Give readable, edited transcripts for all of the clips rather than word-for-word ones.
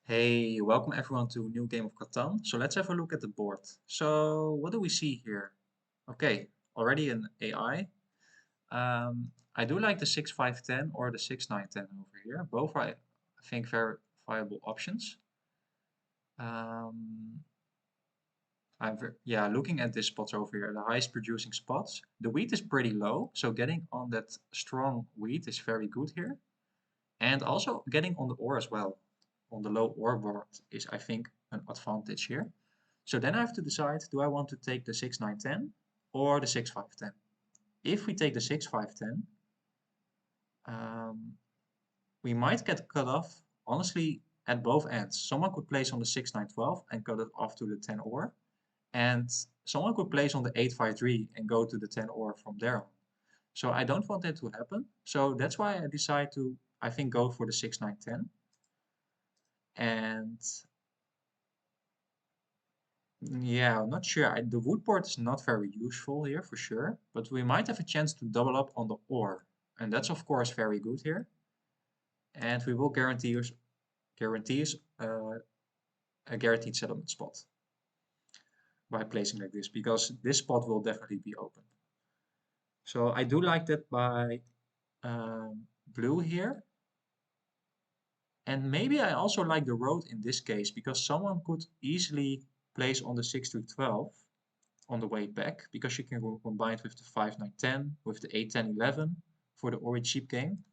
Hey, welcome everyone to a new game of Catan. So let's have a look at the board. So what do we see here? Okay, already an AI. I do like the 6-5-10 or the 6-9-10 over here. Both are, I think, very viable options. Um, yeah, looking at these spots over here, the highest producing spots. The wheat is pretty low, so getting on that strong wheat is very good here. And also getting on the ore as well, on the low ore board is, I think, an advantage here. So then I have to decide, do I want to take the 6-9-10 or the 6-5-10? If we take the 6-5-10, um, we might get cut off, honestly, at both ends. Someone could place on the 6-9-12 and cut it off to the 10 ore, and someone could place on the 8-5-3 and go to the 10 ore from there on. So I don't want that to happen. So that's why I decide to, I think, go for the 6-9-10. And yeah, I'm not sure. The wood board is not very useful here for sure, but we might have a chance to double up on the ore. And that's of course very good here. And we will guarantee us a guaranteed settlement spot by placing like this, because this spot will definitely be open. So I do like that by blue here. And maybe I also like the road in this case, because someone could easily place on the 6-12 on the way back, because you can combine it with the 5-9-10, with the 8-10-11 for the orange sheep game.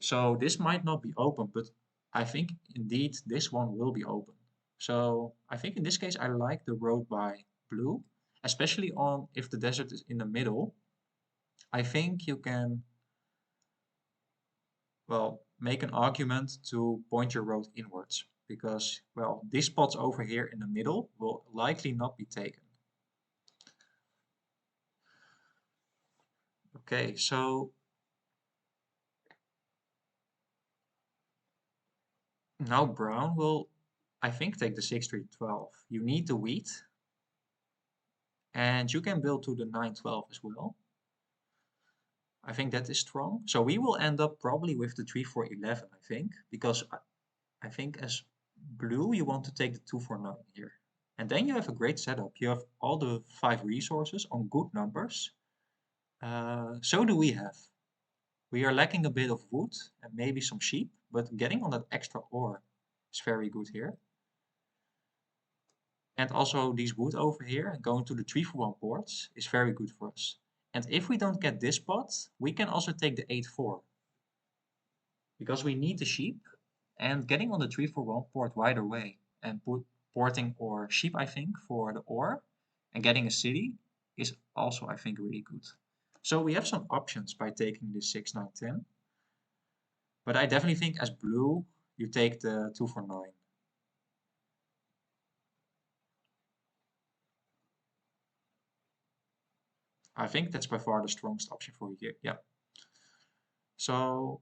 So this might not be open, but I think indeed this one will be open. So I think in this case I like the road by blue, especially on if the desert is in the middle. I think you can, well, make an argument to point your road inwards, because, well, these spots over here in the middle will likely not be taken. Okay, so now brown will, I think, take the 6-3-12. You need the wheat, and you can build to the 9-12 as well. I think that is strong. So we will end up probably with the 3-4-11, I think, because I think as blue you want to take the 2-4-9 here. And then you have a great setup. You have all the 5 resources on good numbers. So do we have. We are lacking a bit of wood and maybe some sheep, but getting on that extra ore is very good here. And also these wood over here and going to the 3-for-1 boards is very good for us. And if we don't get this spot, we can also take the 8-4. Because we need the sheep, and getting on the 3-for-1 port right away and porting or sheep, I think, for the ore and getting a city is also, I think, really good. So we have some options by taking the 6-9-10. But I definitely think as blue, you take the 2-for-9. I think that's by far the strongest option for you here. Yeah. So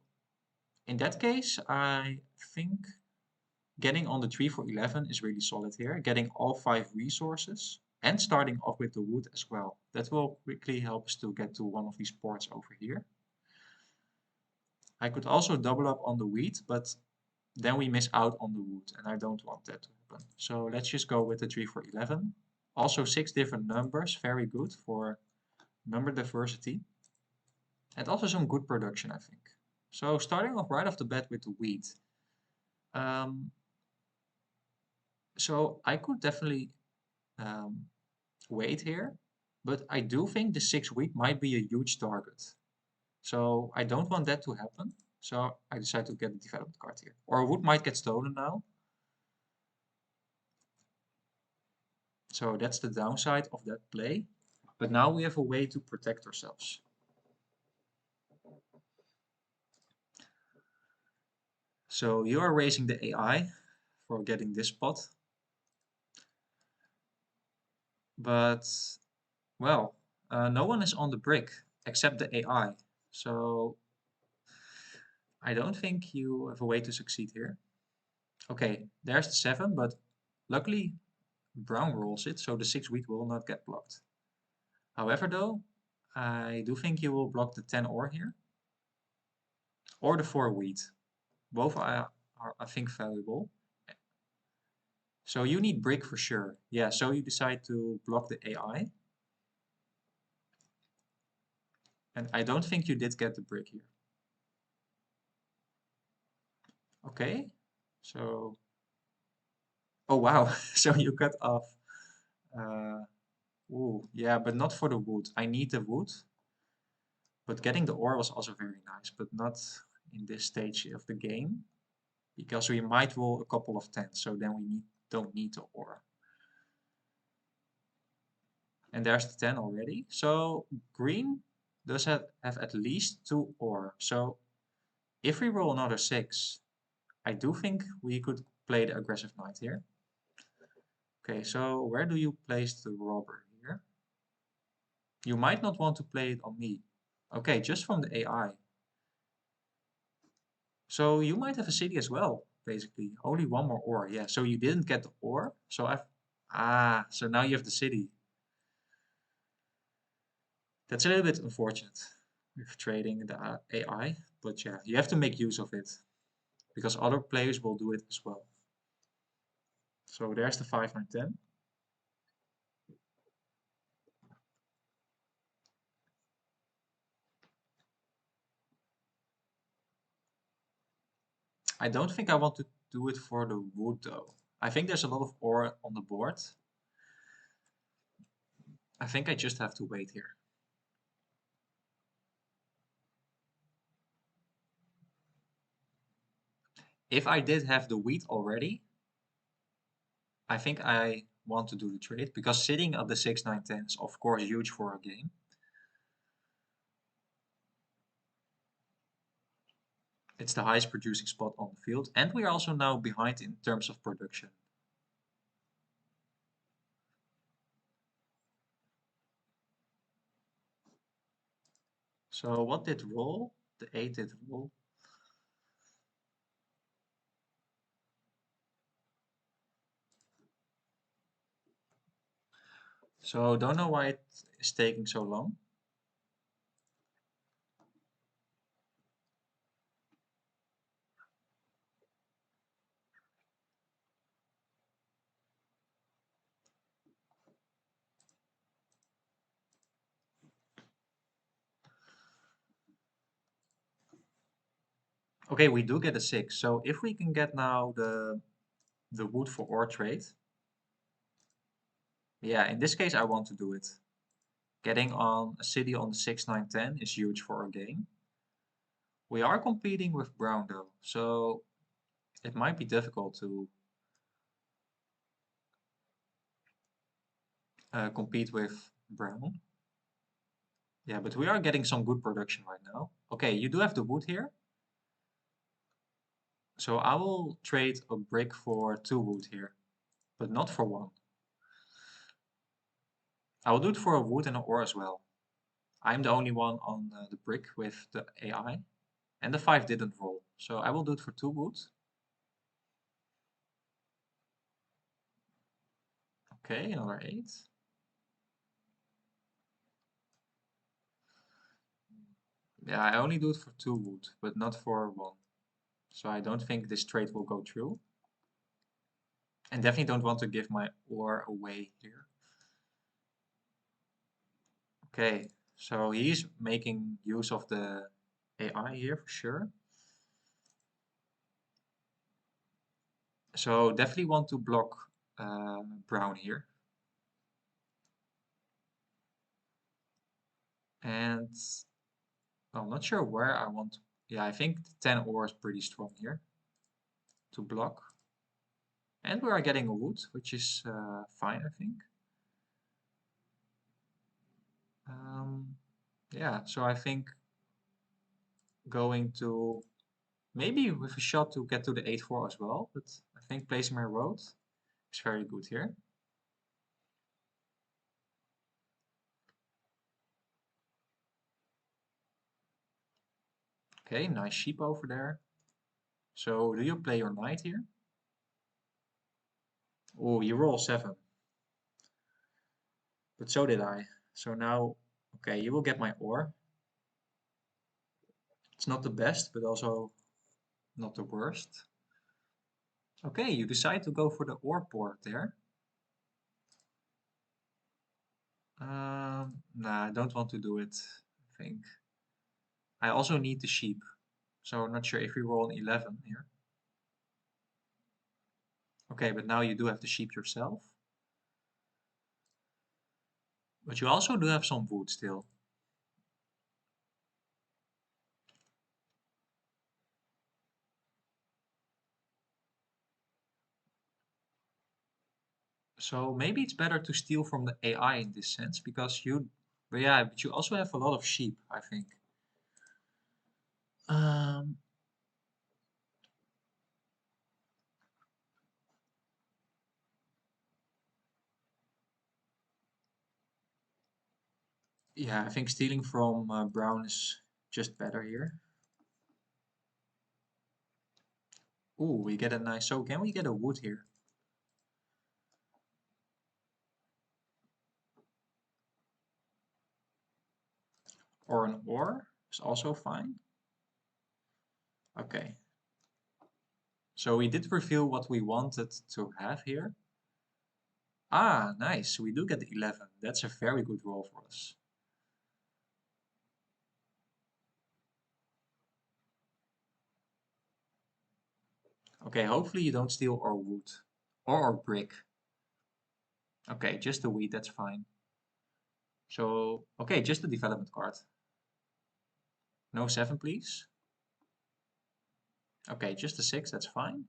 in that case, I think getting on the 3-for-11 is really solid here. Getting all 5 resources and starting off with the wood as well. That will quickly help us to get to one of these ports over here. I could also double up on the wheat, but then we miss out on the wood, and I don't want that to happen. So let's just go with the 3-for-11. Also 6 different numbers, very good for number diversity. And also some good production, I think. So starting off right off the bat with the wheat. Um, so I could definitely um, wait here, but I do think the 6 wheat might be a huge target. So I don't want that to happen. So I decide to get a development card here. Or wood might get stolen now. So that's the downside of that play. But now we have a way to protect ourselves. So you are raising the AI for getting this spot. But, well, no one is on the brick except the AI. So I don't think you have a way to succeed here. Okay, there's the 7, but luckily brown rolls it, so the 6 wheat will not get blocked. However, though, I do think you will block the 10 ore here, or the 4 wheat. Both are I think, valuable. So you need brick for sure. Yeah, so you decide to block the AI. And I don't think you did get the brick here. Okay, so... Oh wow, so you cut off... Uh, ooh, yeah, but not for the wood. I need the wood. But getting the ore was also very nice, but not in this stage of the game. Because we might roll a couple of 10s, so then don't need the ore. And there's the 10 already. So green does have at least 2 ore. So if we roll another 6, I do think we could play the aggressive knight here. Okay, so where do you place the robber here? You might not want to play it on me. Okay, just from the AI. So you might have a city as well, basically. Only one more ore. Yeah, so you didn't get the ore. So so now you have the city. That's a little bit unfortunate with trading the AI, but yeah, you have to make use of it because other players will do it as well. So there's the 5, 9, 10. I don't think I want to do it for the wood though. I think there's a lot of ore on the board. I think I just have to wait here. If I did have the wheat already, I think I want to do the trade because sitting at the 6, 9, 10 is of course huge for a game. It's the highest producing spot on the field, and we are also now behind in terms of production. So what did roll? The 8 did roll. So don't know why it is taking so long. Okay, we do get a 6. So if we can get now the wood for ore trade, yeah, in this case I want to do it. Getting on a city on the 6, 9, 10 is huge for our game. We are competing with brown though, so it might be difficult to compete with brown. Yeah, but we are getting some good production right now. Okay, you do have the wood here. So I will trade a brick for 2 wood here, but not for 1. I will do it for a wood and an ore as well. I'm the only one on the brick with the AI, and the 5 didn't roll. So I will do it for 2 wood. Okay, another 8. Yeah, I only do it for 2 wood, but not for 1. So I don't think this trade will go through. And definitely don't want to give my ore away here. Okay, so he's making use of the AI here for sure. So definitely want to block brown here. And I'm not sure where I want to. Yeah, I think the 10 ore is pretty strong here to block. And we are getting a wood, which is fine, I think. Yeah, so I think going to maybe with a shot to get to the 8-4 as well, but I think placing my road is very good here. Okay, nice sheep over there. So do you play your knight here? Oh, you roll 7. But so did I. So now, okay, you will get my ore. It's not the best, but also not the worst. Okay, you decide to go for the ore port there. Nah, I don't want to do it, I think. I also need the sheep, so I'm not sure if we roll an 11 here. Okay, but now you do have the sheep yourself. But you also do have some wood still. So maybe it's better to steal from the AI in this sense, because but yeah, but you also have a lot of sheep, I think. Um, yeah, I think stealing from Brown is just better here. Ooh, we get a nice, so can we get a wood here? Or an ore is also fine. Okay. So we did reveal what we wanted to have here. Ah, nice. We do get the 11. That's a very good roll for us. Okay, hopefully you don't steal our wood. Or our brick. Okay, just the wheat, that's fine. So, okay, just the development card. No 7, please. Okay, just the 6, that's fine.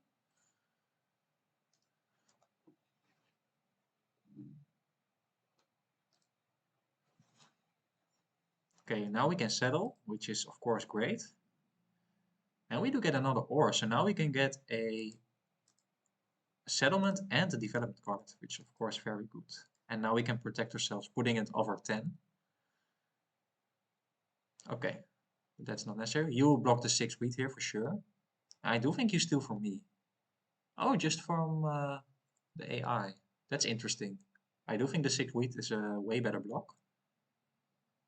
Okay, now we can settle, which is of course great. And we do get another ore, so now we can get a settlement and a development card, which is of course very good. And now we can protect ourselves, putting it over 10. Okay, that's not necessary. You will block the 6 wheat here for sure. I do think you steal from me. Oh, just from the AI. That's interesting. I do think the 6 wheat is a way better block.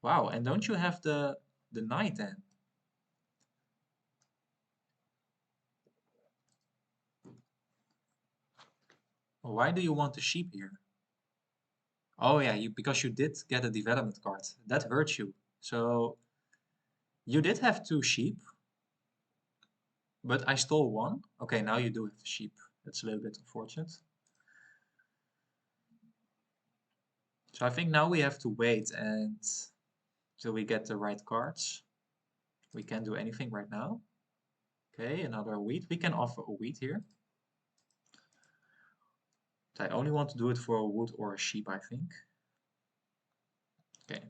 Wow, and don't you have the knight then? Why do you want the sheep here? Oh yeah, because you did get a development card. That hurts you. So you did have 2 sheep, but I stole 1. Okay, now you do have the sheep. That's a little bit unfortunate. So I think now we have to wait and till we get the right cards. We can't do anything right now. Okay, another wheat. We can offer a wheat here. I only want to do it for a wood or a sheep, I think. Okay.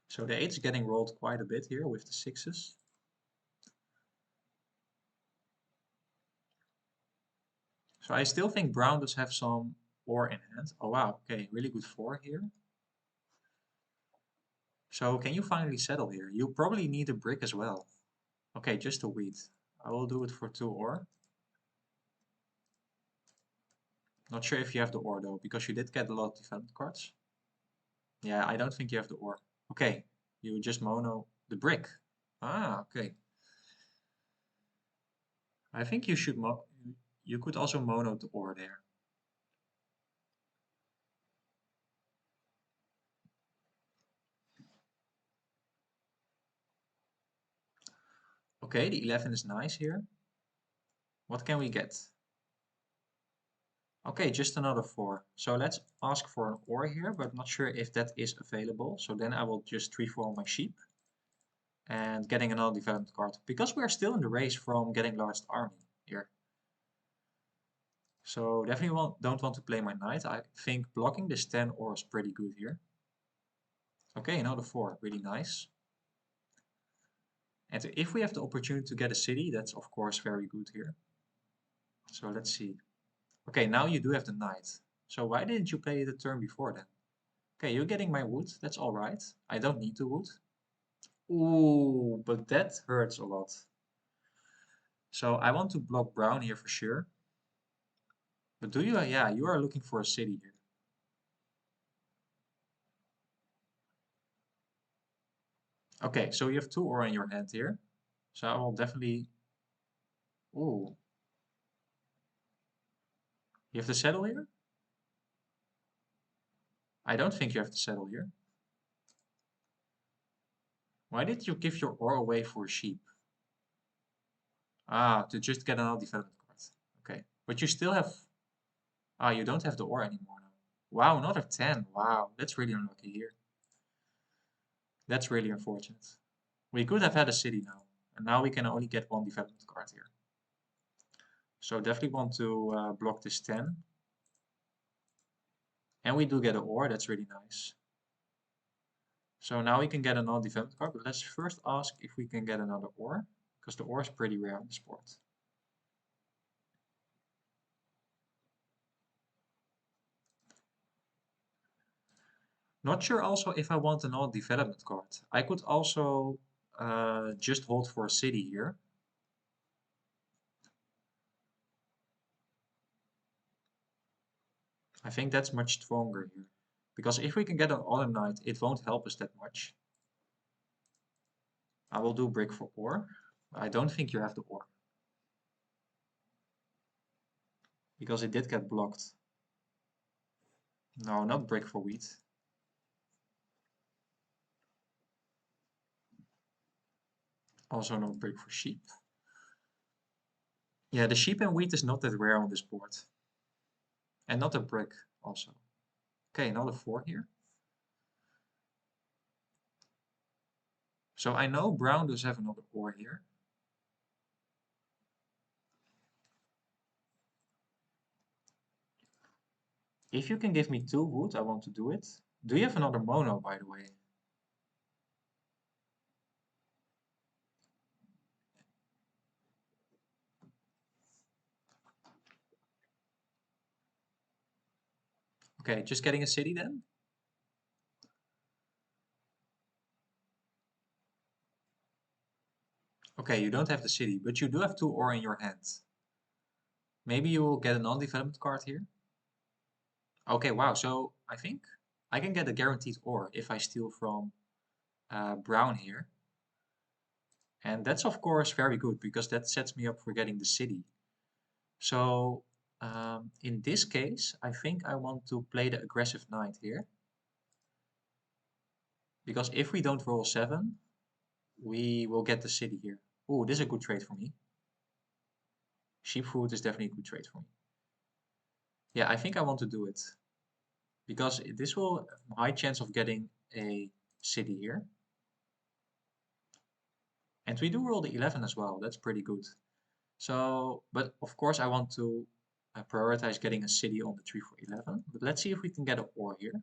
So the 8 is getting rolled quite a bit here with the 6s. So I still think brown does have some ore in hand. Oh wow, okay, really good 4 here. So can you finally settle here? You probably need a brick as well. Okay, just a wheat. I will do it for 2 ore. Not sure if you have the ore though, because you did get a lot of development cards. Yeah, I don't think you have the ore. Okay, you just mono the brick. Ah, okay. I think you should you could also mono the ore there. Okay, the 11 is nice here. What can we get? Okay, just another 4. So let's ask for an ore here, but not sure if that is available. So then I will just reform my sheep and getting another development card because we are still in the race from getting largest army here. So definitely don't want to play my knight. I think blocking this 10 ore is pretty good here. Okay, another 4, really nice. And if we have the opportunity to get a city, that's of course very good here. So let's see. Okay, now you do have the knight. So why didn't you play the turn before then? Okay, you're getting my wood. That's all right. I don't need the wood. Ooh, but that hurts a lot. So I want to block brown here for sure. But do you? Yeah, you are looking for a city here. Okay, so you have 2 ore in your hand here. So I will definitely... Ooh, you have to settle here? I don't think you have to settle here. Why did you give your ore away for a sheep? Ah, to just get another development card. Okay, but you still have... Ah, you don't have the ore anymore now. Wow, another 10. Wow, that's really unlucky here. That's really unfortunate. We could have had a city now, and now we can only get 1 development card here. So definitely want to block this 10. And we do get an ore, that's really nice. So now we can get another development card, but let's first ask if we can get another ore, because the ore is pretty rare in the sport. Not sure also if I want another development card. I could also just hold for a city here. I think that's much stronger here. Because if we can get an Autumn Knight, it won't help us that much. I will do brick for ore. I don't think you have the ore. Because it did get blocked. No, not brick for wheat. Also not brick for sheep. Yeah, the sheep and wheat is not that rare on this board. And not a brick also. Okay, another 4 here. So I know brown does have another ore here. If you can give me 2 wood, I want to do it. Do you have another mono, by the way? Okay, just getting a city then? Okay, you don't have the city, but you do have 2 ore in your hand. Maybe you will get a non-development card here. Okay, wow, so I think I can get a guaranteed ore if I steal from brown here. And that's of course very good because that sets me up for getting the city. So in this case, I think I want to play the aggressive knight here. Because if we don't roll 7, we will get the city here. Oh, this is a good trade for me. Sheep food is definitely a good trade for me. Yeah, I think I want to do it. Because this will have a high chance of getting a city here. And we do roll the 11 as well. That's pretty good. So, but of course I want to prioritize getting a city on the tree for 11. But let's see if we can get an ore here.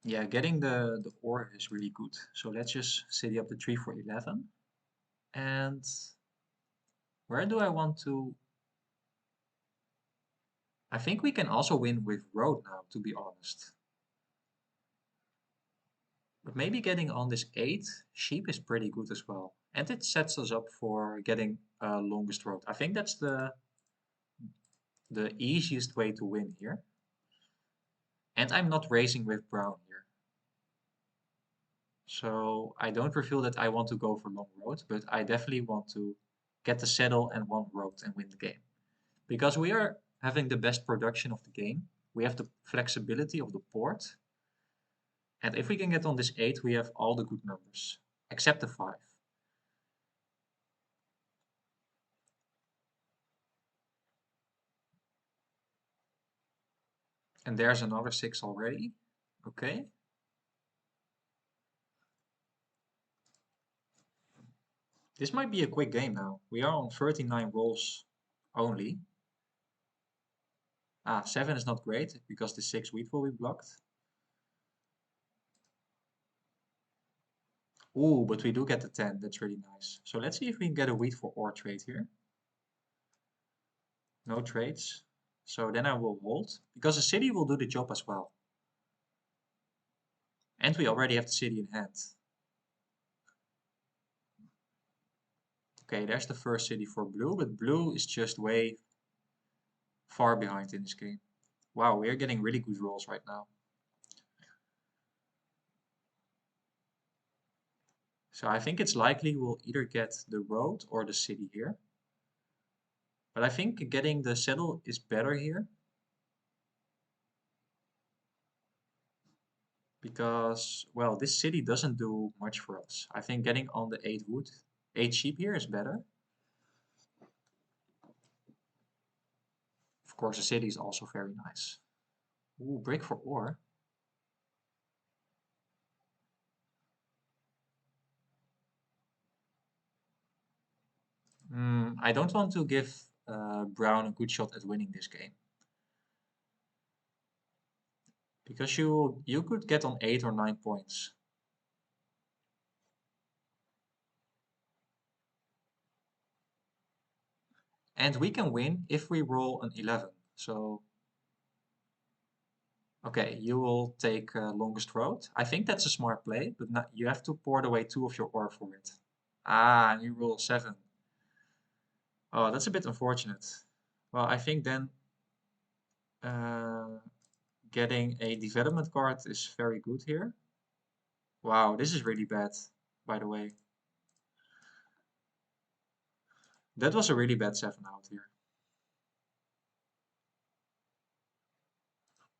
Yeah, getting the ore is really good. So let's just city up the tree for 11. And where do I want to... I think we can also win with road now, to be honest. But maybe getting on this 8 sheep is pretty good as well. And it sets us up for getting longest road. I think that's the easiest way to win here. And I'm not racing with brown here. So I don't reveal that I want to go for long road, but I definitely want to get the saddle and 1 road and win the game. Because we are having the best production of the game. We have the flexibility of the port. And if we can get on this 8, we have all the good numbers, except the 5. And there's another 6 already. Okay. This might be a quick game now. We are on 39 rolls only. Ah, 7 is not great because the 6 wheat will be blocked. Ooh, but we do get the 10. That's really nice. So let's see if we can get a wheat for ore trade here. No trades. So then I will hold because the city will do the job as well. And we already have the city in hand. Okay, there's the first city for blue, but blue is just way far behind in this game. Wow, we are getting really good rolls right now. So I think it's likely we'll either get the road or the city here. But I think getting the settle is better here. Because, well, this city doesn't do much for us. I think getting on the 8 wood, 8 sheep here is better. Of course, the city is also very nice. Ooh, brick for ore. I don't want to give Brown a good shot at winning this game. Because you could get on 8 or 9 points. And we can win if we roll an 11. So, okay, you will take longest road. I think that's a smart play, but not, you have to pour away 2 of your ore for it. Ah, and you roll 7. Oh, that's a bit unfortunate. Well, I think then uh, getting a development card is very good here. Wow, this is really bad, by the way. That was a really bad 7 out here.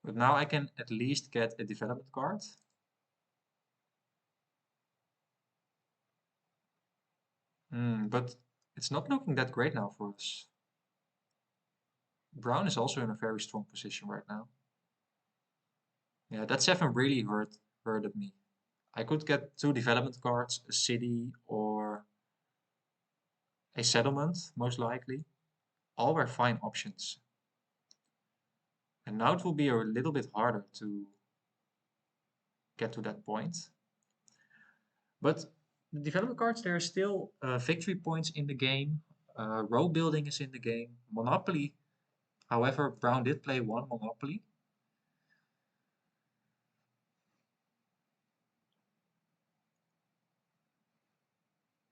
But now I can at least get a development card. But it's not looking that great now for us. Brown is also in a very strong position right now. Yeah, that 7 really hurted me. I could get 2 development cards, a city or a settlement, most likely. All were fine options. And now it will be a little bit harder to get to that point. But the development cards, there are still victory points in the game. Row building is in the game. Monopoly. However, Brown did play 1 Monopoly.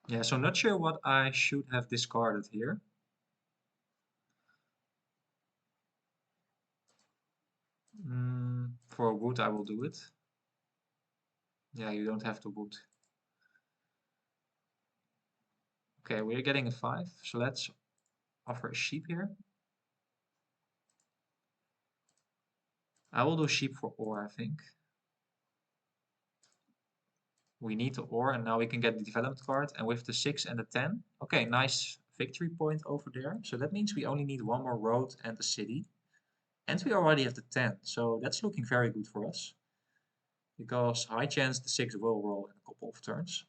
Yeah, so not sure what I should have discarded here. For wood, I will do it. Yeah, you don't have to wood. Okay, we're getting a 5, so let's offer a sheep here. I will do sheep for ore, I think. We need the ore, and now we can get the development card. And with the 6 and the 10, okay, nice victory point over there. So that means we only need 1 more road and a city. And we already have the 10, so that's looking very good for us. Because high chance the 6 will roll in a couple of turns.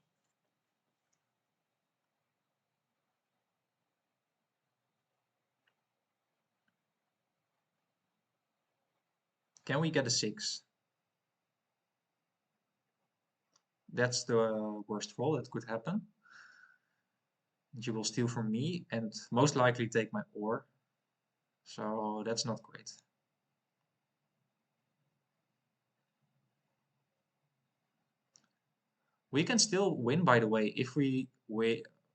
Can we get a 6? That's the worst roll that could happen. You will steal from me and most likely take my ore. So that's not great. We can still win, by the way, if we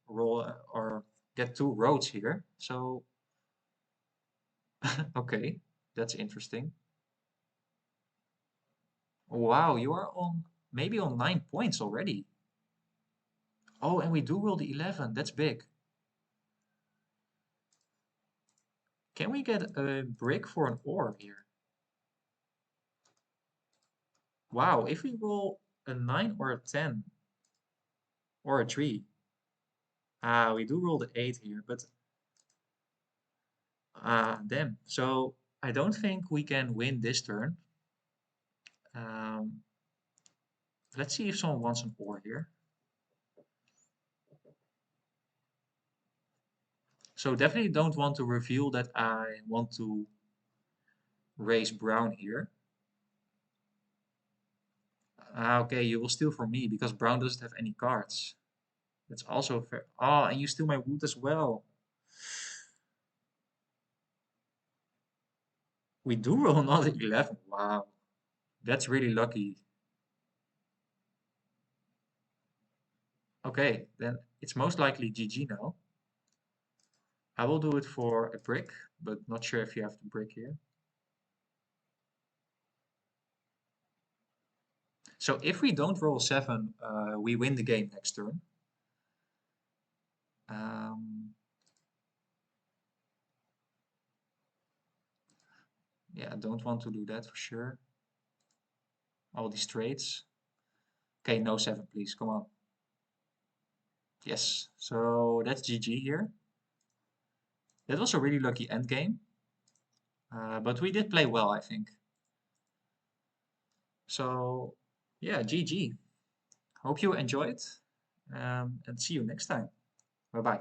roll or get 2 roads here. So, okay, that's interesting. Wow, you are on maybe on 9 points already. Oh, and we do roll the 11. That's big. Can we get a brick for an ore here? Wow, if we roll a 9 or a 10 or a 3. Ah, we do roll the 8 here, but damn. So I don't think we can win this turn. Um, let's see if someone wants an ore here. So definitely don't want to reveal that I want to raise Brown here. Okay, you will steal from me because Brown doesn't have any cards. That's also fair. Oh, and you steal my wood as well. We do roll another 11. Wow, that's really lucky. Okay, then it's most likely GG now. I will do it for a brick but not sure if you have to brick here. So if we don't roll 7, we win the game next turn. Yeah, I don't want to do that for sure. All these trades. Okay, no 7, please. Come on. Yes, so that's GG here. That was a really lucky end game. But we did play well, I think. So, yeah, GG. Hope you enjoyed. And see you next time. Bye-bye.